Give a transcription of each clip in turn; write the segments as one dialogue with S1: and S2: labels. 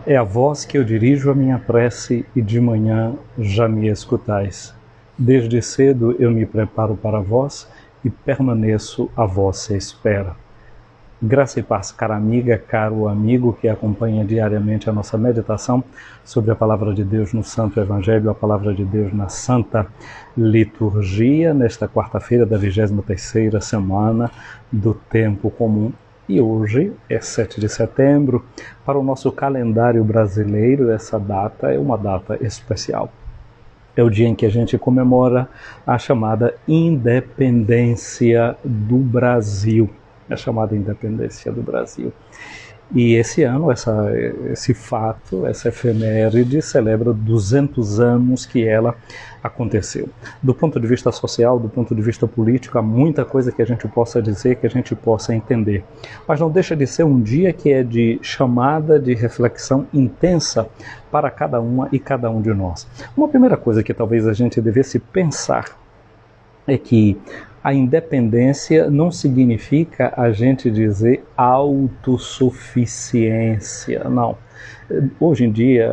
S1: É a voz que eu dirijo a minha prece e de manhã já me escutais. Desde cedo eu me preparo para vós e permaneço à vossa espera. Graça e paz, cara amiga, caro amigo que acompanha diariamente a nossa meditação sobre a Palavra de Deus no Santo Evangelho, a Palavra de Deus na Santa Liturgia, nesta quarta-feira da 23ª semana do Tempo Comum. E hoje é 7 de setembro, para o nosso calendário brasileiro, essa data é uma data especial. É o dia em que a gente comemora a chamada independência do Brasil. A chamada independência do Brasil. E esse ano, esse fato, essa efeméride, celebra 200 anos que ela aconteceu. Do ponto de vista social, do ponto de vista político, há muita coisa que a gente possa dizer, que a gente possa entender. Mas não deixa de ser um dia que é de chamada, de reflexão intensa para cada uma e cada um de nós. Uma primeira coisa que talvez a gente devesse pensar é que a independência não significa a gente dizer autossuficiência, não. Hoje em dia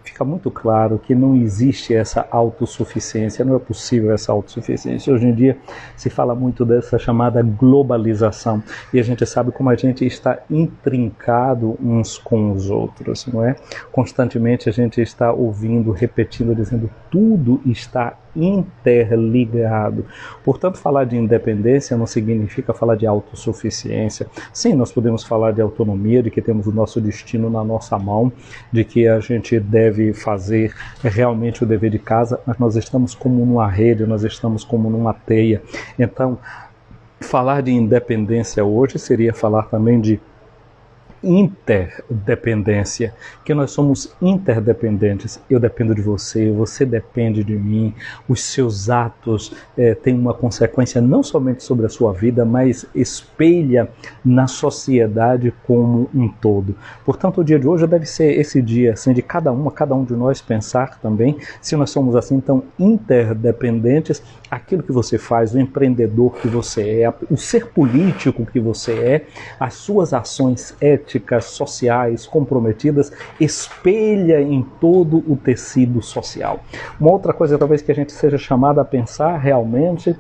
S1: fica muito claro que não existe essa autossuficiência, não é possível essa autossuficiência. Hoje em dia se fala muito dessa chamada globalização e a gente sabe como a gente está intrincado uns com os outros, não é? Constantemente a gente está ouvindo, repetindo, dizendo tudo está interligado. Portanto, falar de independência não significa falar de autossuficiência. Sim, nós podemos falar de autonomia, de que temos o nosso destino na nossa mão, de que a gente deve fazer realmente o dever de casa, mas nós estamos como numa rede, nós estamos como numa teia. Então, falar de independência hoje seria falar também de interdependência, que nós somos interdependentes. Eu dependo de você, você depende de mim, os seus atos têm uma consequência não somente sobre a sua vida, mas espelha na sociedade como um todo. Portanto, o dia de hoje deve ser esse dia assim, de cada um de nós pensar também, se nós somos assim tão interdependentes, aquilo que você faz, o empreendedor que você é, o ser político que você é, as suas ações éticas, sociais, comprometidas, espelha em todo o tecido social. Uma outra coisa talvez que a gente seja chamado a pensar realmente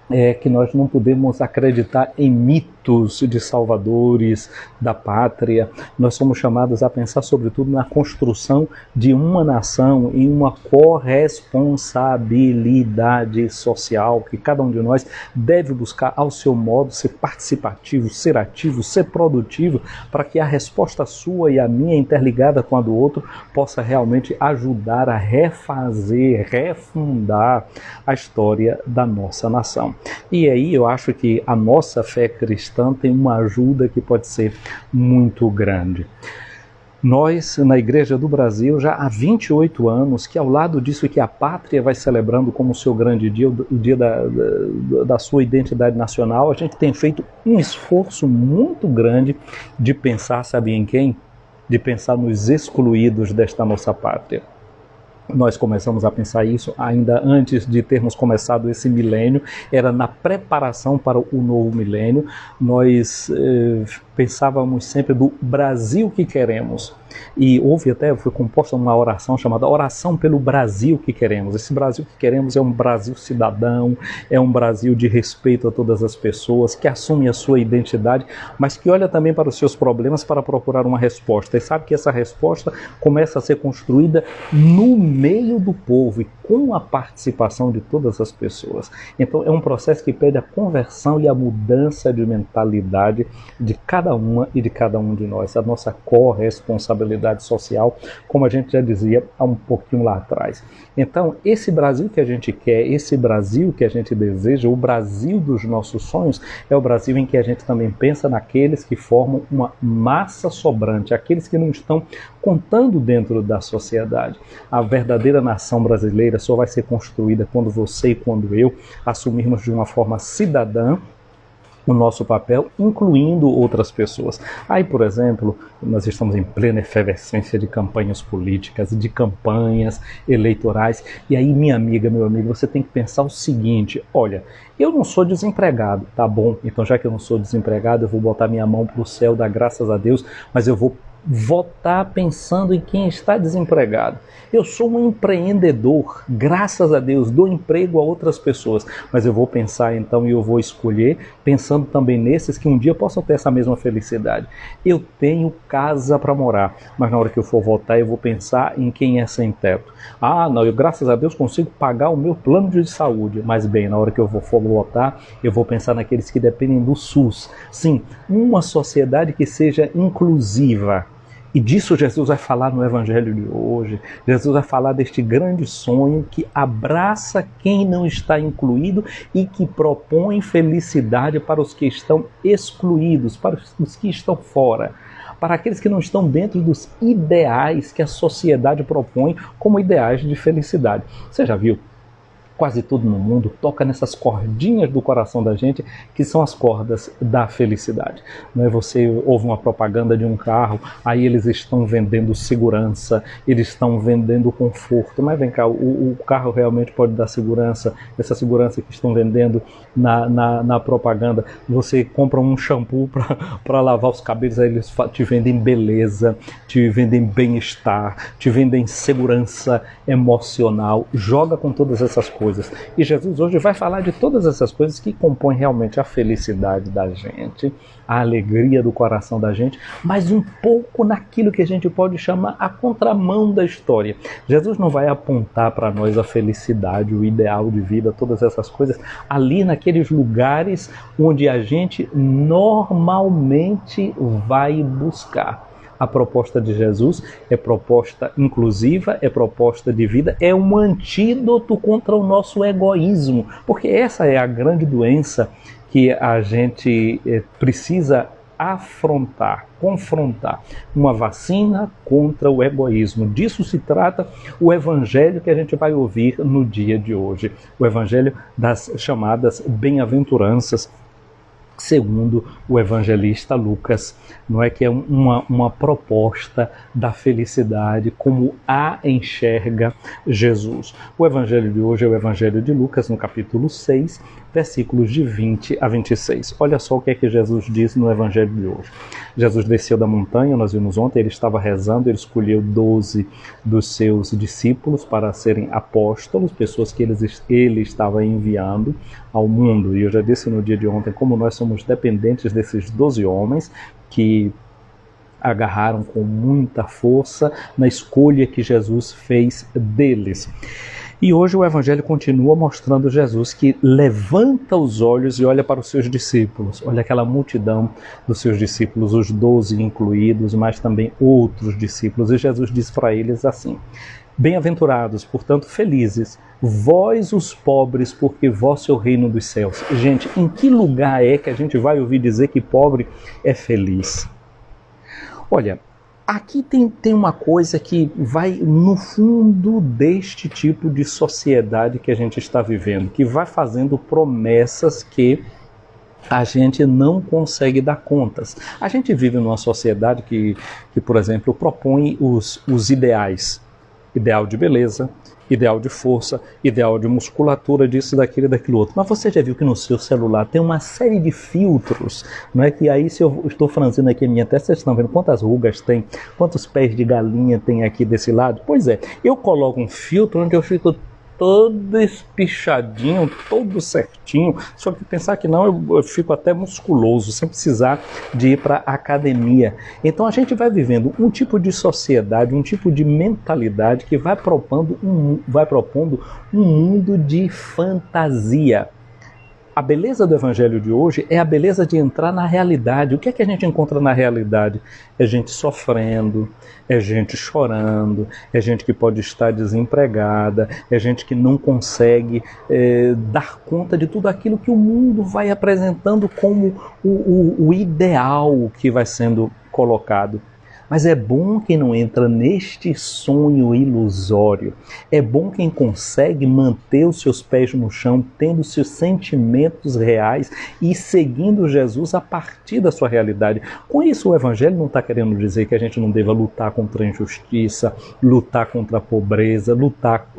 S1: é que nós não podemos acreditar em mitos de salvadores da pátria. Nós somos chamados a pensar sobretudo na construção de uma nação, em uma corresponsabilidade social, que cada um de nós deve buscar ao seu modo ser participativo, ser ativo, ser produtivo, para que a resposta sua e a minha, interligada com a do outro, possa realmente ajudar a refazer, refundar a história da nossa nação. E aí eu acho que a nossa fé cristã tem uma ajuda que pode ser muito grande. Nós, na Igreja do Brasil, já há 28 anos, que ao lado disso que a pátria vai celebrando como seu grande dia, o dia da sua identidade nacional, a gente tem feito um esforço muito grande de pensar, sabe em quem? De pensar nos excluídos desta nossa pátria. Nós começamos a pensar isso ainda antes de termos começado esse milênio, era na preparação para o novo milênio. Nós pensávamos sempre do Brasil que queremos. E foi composta uma oração chamada Oração pelo Brasil que Queremos. Esse Brasil que queremos é um Brasil cidadão, é um Brasil de respeito a todas as pessoas, que assume a sua identidade, mas que olha também para os seus problemas para procurar uma resposta. E sabe que essa resposta começa a ser construída no meio do povo e com a participação de todas as pessoas. Então é um processo que pede a conversão e a mudança de mentalidade de cada uma e de cada um de nós, a nossa corresponsabilidade social, como a gente já dizia há um pouquinho lá atrás. Então, esse Brasil que a gente quer, esse Brasil que a gente deseja, o Brasil dos nossos sonhos, é o Brasil em que a gente também pensa naqueles que formam uma massa sobrante, aqueles que não estão contando dentro da sociedade. A verdadeira nação brasileira só vai ser construída quando você e quando eu assumirmos de uma forma cidadã o nosso papel, incluindo outras pessoas. Aí, por exemplo, nós estamos em plena efervescência de campanhas políticas, de campanhas eleitorais, e aí, minha amiga, meu amigo, você tem que pensar o seguinte: olha, eu não sou desempregado, tá bom? Então, já que eu não sou desempregado, eu vou botar minha mão para o céu, dar graças a Deus, mas eu vou votar pensando em quem está desempregado. Eu sou um empreendedor, graças a Deus, dou emprego a outras pessoas, mas eu vou pensar então e eu vou escolher, pensando também nesses que um dia possam ter essa mesma felicidade. Eu tenho casa para morar, mas na hora que eu for votar eu vou pensar em quem é sem teto. Ah, não, eu graças a Deus consigo pagar o meu plano de saúde, mas bem, na hora que eu for votar, eu vou pensar naqueles que dependem do SUS. Sim, uma sociedade que seja inclusiva. E disso Jesus vai falar no Evangelho de hoje. Jesus vai falar deste grande sonho que abraça quem não está incluído e que propõe felicidade para os que estão excluídos, para os que estão fora, para aqueles que não estão dentro dos ideais que a sociedade propõe como ideais de felicidade. Você já viu? Quase tudo no mundo toca nessas cordinhas do coração da gente, que são as cordas da felicidade. Não é? Você ouve uma propaganda de um carro, aí eles estão vendendo segurança, eles estão vendendo conforto, mas vem cá, o carro realmente pode dar segurança, essa segurança que estão vendendo na propaganda. Você compra um shampoo para lavar os cabelos, aí eles te vendem beleza, te vendem bem-estar, te vendem segurança emocional, joga com todas essas coisas. E Jesus hoje vai falar de todas essas coisas que compõem realmente a felicidade da gente, a alegria do coração da gente, mas um pouco naquilo que a gente pode chamar a contramão da história. Jesus não vai apontar para nós a felicidade, o ideal de vida, todas essas coisas, ali naqueles lugares onde a gente normalmente vai buscar. A proposta de Jesus é proposta inclusiva, é proposta de vida, é um antídoto contra o nosso egoísmo, porque essa é a grande doença que a gente precisa afrontar, confrontar. Uma vacina contra o egoísmo. Disso se trata o evangelho que a gente vai ouvir no dia de hoje. O evangelho das chamadas bem-aventuranças, segundo o evangelista Lucas, não é, que é uma proposta da felicidade como a enxerga Jesus. O evangelho de hoje é o evangelho de Lucas, no capítulo 6, versículos de 20 a 26. Olha só o que é que Jesus diz no evangelho de hoje. Jesus desceu da montanha, nós vimos ontem, ele estava rezando, ele escolheu 12 dos seus discípulos para serem apóstolos, pessoas que ele estava enviando ao mundo. E eu já disse no dia de ontem como nós somos dependentes desses 12 homens que agarraram com muita força na escolha que Jesus fez deles. E hoje o Evangelho continua mostrando Jesus que levanta os olhos e olha para os seus discípulos. Olha aquela multidão dos seus discípulos, os 12 incluídos, mas também outros discípulos. E Jesus diz para eles assim: bem-aventurados, portanto felizes, vós os pobres, porque vosso é o reino dos céus. Gente, em que lugar é que a gente vai ouvir dizer que pobre é feliz? Olha, aqui tem uma coisa que vai no fundo deste tipo de sociedade que a gente está vivendo, que vai fazendo promessas que a gente não consegue dar contas. A gente vive numa sociedade que por exemplo, propõe os ideais. Ideal de beleza, ideal de força, ideal de musculatura, disso, daquilo e daquilo outro. Mas você já viu que no seu celular tem uma série de filtros, não é? Que aí, se eu estou franzindo aqui a minha testa, vocês estão vendo quantas rugas tem, quantos pés de galinha tem aqui desse lado? Pois é, eu coloco um filtro onde eu fico todo espichadinho, todo certinho, só que pensar que não, eu fico até musculoso, sem precisar de ir para a academia. Então a gente vai vivendo um tipo de sociedade, um tipo de mentalidade que vai propondo um mundo de fantasia. A beleza do evangelho de hoje é a beleza de entrar na realidade. O que é que a gente encontra na realidade? É gente sofrendo, é gente chorando, é gente que pode estar desempregada, é gente que não consegue dar conta de tudo aquilo que o mundo vai apresentando como o ideal que vai sendo colocado. Mas é bom quem não entra neste sonho ilusório. É bom quem consegue manter os seus pés no chão, tendo seus sentimentos reais e seguindo Jesus a partir da sua realidade. Com isso, o Evangelho não está querendo dizer que a gente não deva lutar contra a injustiça, lutar contra a pobreza, lutar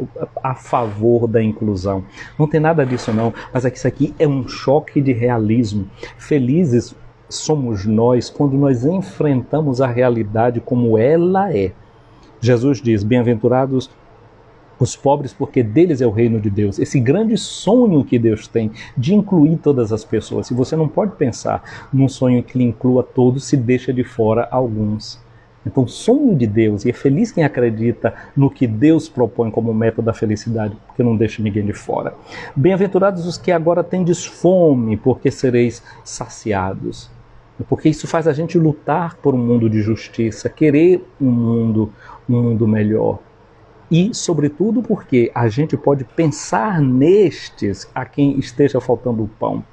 S1: a favor da inclusão. Não tem nada disso não, mas é que isso aqui é um choque de realismo. Felizes somos nós quando nós enfrentamos a realidade como ela é. Jesus diz, bem-aventurados os pobres, porque deles é o reino de Deus. Esse grande sonho que Deus tem de incluir todas as pessoas. E você não pode pensar num sonho que lhe inclua todos se deixa de fora alguns. Então, o sonho de Deus, e é feliz quem acredita no que Deus propõe como meta da felicidade, porque não deixa ninguém de fora. Bem-aventurados os que agora tendes fome, porque sereis saciados. Porque isso faz a gente lutar por um mundo de justiça, querer um mundo melhor. E, sobretudo, porque a gente pode pensar nestes a quem esteja faltando o pão.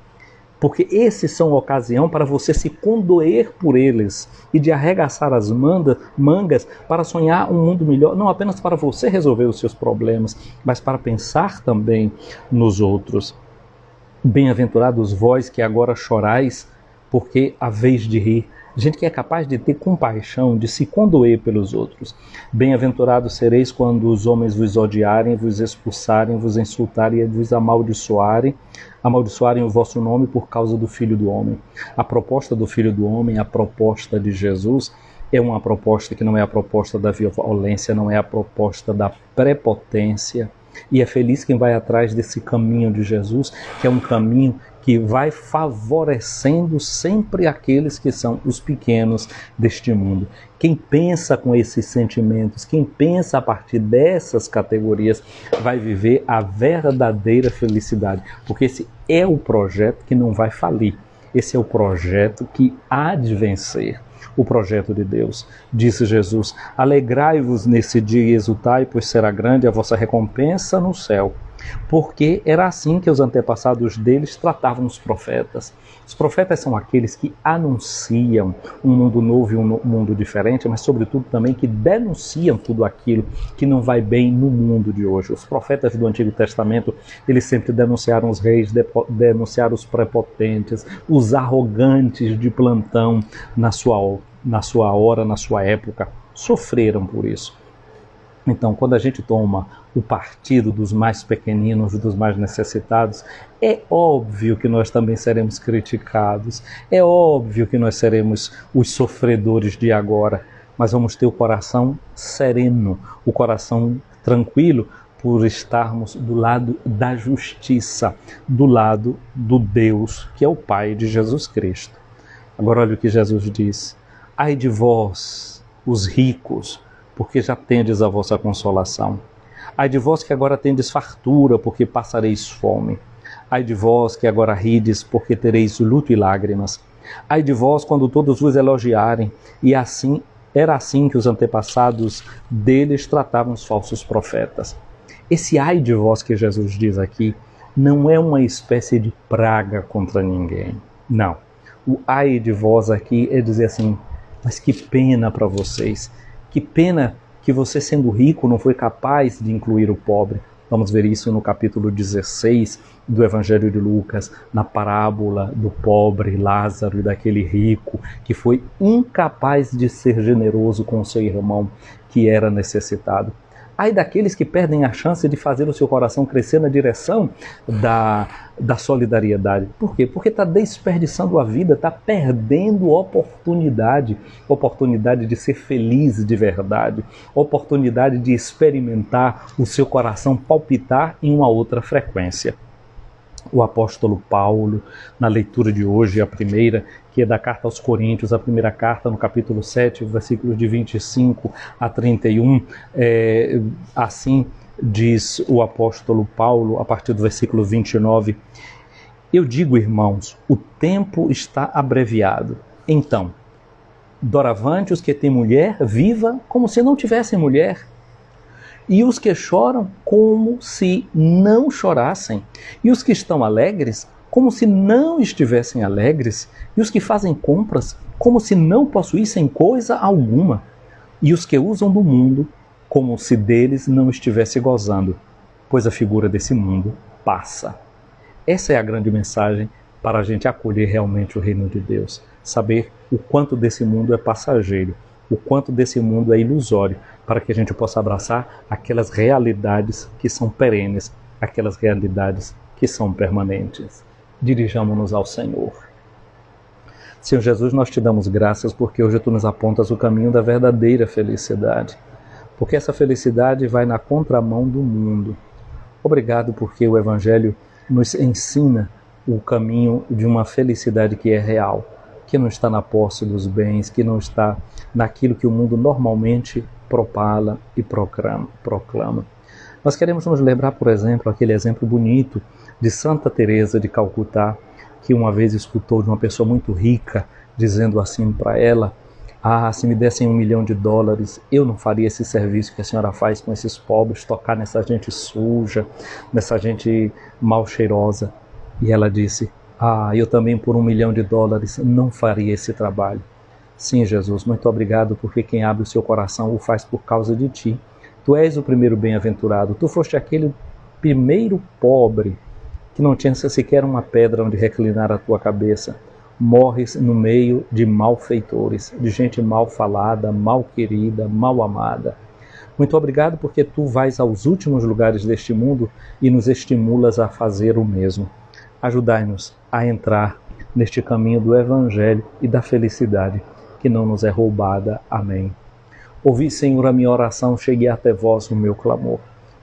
S1: Porque esses são a ocasião para você se condoer por eles e de arregaçar as mangas para sonhar um mundo melhor, não apenas para você resolver os seus problemas, mas para pensar também nos outros. Bem-aventurados vós que agora chorais, porque haveis de rir. Gente que é capaz de ter compaixão, de se condoer pelos outros. Bem-aventurados sereis quando os homens vos odiarem, vos expulsarem, vos insultarem e vos amaldiçoarem o vosso nome por causa do Filho do Homem. A proposta do Filho do Homem, a proposta de Jesus, é uma proposta que não é a proposta da violência, não é a proposta da prepotência. E é feliz quem vai atrás desse caminho de Jesus, que é um caminho que vai favorecendo sempre aqueles que são os pequenos deste mundo. Quem pensa com esses sentimentos, quem pensa a partir dessas categorias, vai viver a verdadeira felicidade. Porque esse é o projeto que não vai falir. Esse é o projeto que há de vencer. O projeto de Deus. Disse Jesus, alegrai-vos nesse dia e exultai, pois será grande a vossa recompensa no céu. Porque era assim que os antepassados deles tratavam os profetas. Os profetas são aqueles que anunciam um mundo novo e um mundo diferente, mas sobretudo também que denunciam tudo aquilo que não vai bem no mundo de hoje. Os profetas do Antigo Testamento, eles sempre denunciaram os reis, denunciaram os prepotentes, os arrogantes de plantão na sua hora, na sua época. Sofreram por isso. Então, quando a gente toma o partido dos mais pequeninos, dos mais necessitados, é óbvio que nós também seremos criticados, é óbvio que nós seremos os sofredores de agora, mas vamos ter o coração sereno, o coração tranquilo, por estarmos do lado da justiça, do lado do Deus, que é o Pai de Jesus Cristo. Agora olha o que Jesus diz, ai de vós, os ricos, porque já tendes a vossa consolação. Ai de vós que agora tendes fartura, porque passareis fome. Ai de vós que agora rides, porque tereis luto e lágrimas. Ai de vós quando todos vos elogiarem, e assim era assim que os antepassados deles tratavam os falsos profetas. Esse ai de vós que Jesus diz aqui, não é uma espécie de praga contra ninguém. Não. O ai de vós aqui é dizer assim, mas que pena para vocês. Que pena que você, sendo rico, não foi capaz de incluir o pobre. Vamos ver isso no capítulo 16 do Evangelho de Lucas, na parábola do pobre Lázaro e daquele rico que foi incapaz de ser generoso com o seu irmão que era necessitado. Ai daqueles que perdem a chance de fazer o seu coração crescer na direção da solidariedade. Por quê? Porque está desperdiçando a vida, está perdendo oportunidade de ser feliz de verdade, oportunidade de experimentar o seu coração palpitar em uma outra frequência. O apóstolo Paulo, na leitura de hoje, a primeira, que é da carta aos Coríntios, a primeira carta, no capítulo 7, versículos de 25 a 31, assim diz o apóstolo Paulo, a partir do versículo 29, eu digo, irmãos, o tempo está abreviado. Então, doravante os que têm mulher, viva como se não tivessem mulher, e os que choram como se não chorassem, e os que estão alegres como se não estivessem alegres, e os que fazem compras como se não possuíssem coisa alguma, e os que usam do mundo como se deles não estivesse gozando, pois a figura desse mundo passa. Essa é a grande mensagem para a gente acolher realmente o reino de Deus, saber o quanto desse mundo é passageiro, o quanto desse mundo é ilusório, para que a gente possa abraçar aquelas realidades que são perenes, aquelas realidades que são permanentes. Dirijamo-nos ao Senhor. Senhor Jesus, nós te damos graças porque hoje tu nos apontas o caminho da verdadeira felicidade. Porque essa felicidade vai na contramão do mundo. Obrigado porque o Evangelho nos ensina o caminho de uma felicidade que é real, que não está na posse dos bens, que não está naquilo que o mundo normalmente propala e proclama. Nós queremos nos lembrar, por exemplo, aquele exemplo bonito de Santa Teresa de Calcutá, que uma vez escutou de uma pessoa muito rica, dizendo assim para ela: se me dessem $1 milhão, eu não faria esse serviço que a senhora faz com esses pobres, tocar nessa gente suja, nessa gente mal cheirosa. E ela disse: eu também por $1 milhão não faria esse trabalho. Sim, Jesus, muito obrigado, porque quem abre o seu coração o faz por causa de ti. Tu és o primeiro bem-aventurado, tu foste aquele primeiro pobre que não tinha sequer uma pedra onde reclinar a tua cabeça. Morres no meio de malfeitores, de gente mal falada, mal querida, mal amada. Muito obrigado porque tu vais aos últimos lugares deste mundo e nos estimulas a fazer o mesmo. Ajudai-nos a entrar neste caminho do Evangelho e da felicidade que não nos é roubada. Amém. Ouvi, Senhor, a minha oração, cheguei até vós o meu clamor.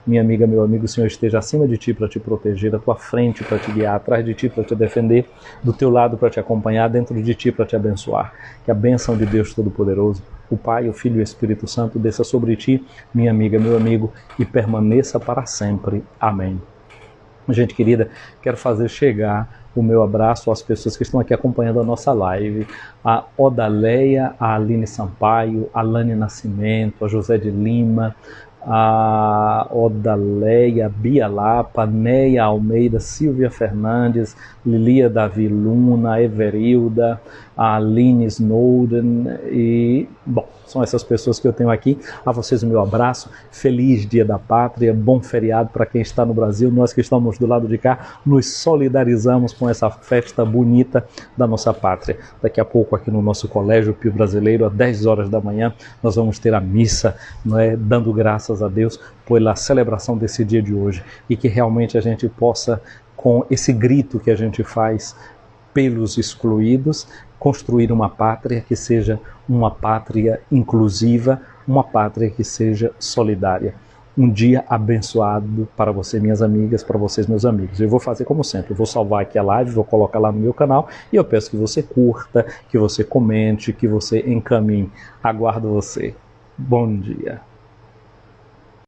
S1: Minha amiga, meu amigo, o Senhor esteja acima de ti para te proteger, à tua frente para te guiar, atrás de ti para te defender, do teu lado para te acompanhar, dentro de ti para te abençoar. Que a bênção de Deus Todo-Poderoso, o Pai, o Filho e o Espírito Santo desça sobre ti, minha amiga, meu amigo, e permaneça para sempre. Amém. Gente querida, quero fazer chegar o meu abraço às pessoas que estão aqui acompanhando a nossa live, a Odaleia, a Aline Sampaio, a Lani Nascimento, a José de Lima, a Odaleia, Bia Lapa, Neia Almeida, Silvia Fernandes, Lilia Davi Luna, Everilda, a Aline Snowden e, bom, são essas pessoas que eu tenho aqui. A vocês o meu abraço, feliz Dia da Pátria, bom feriado para quem está no Brasil. Nós que estamos do lado de cá, nos solidarizamos com essa festa bonita da nossa pátria. Daqui a pouco aqui no nosso Colégio Pio Brasileiro, às 10 horas da manhã, nós vamos ter a missa, não é, dando graças a Deus pela celebração desse dia de hoje e que realmente a gente possa, com esse grito que a gente faz pelos excluídos, construir uma pátria que seja uma pátria inclusiva, uma pátria que seja solidária. Um dia abençoado para você, minhas amigas, para vocês, meus amigos. Eu vou fazer como sempre, eu vou salvar aqui a live, vou colocar lá no meu canal e eu peço que você curta, que você comente, que você encaminhe. Aguardo você. Bom dia.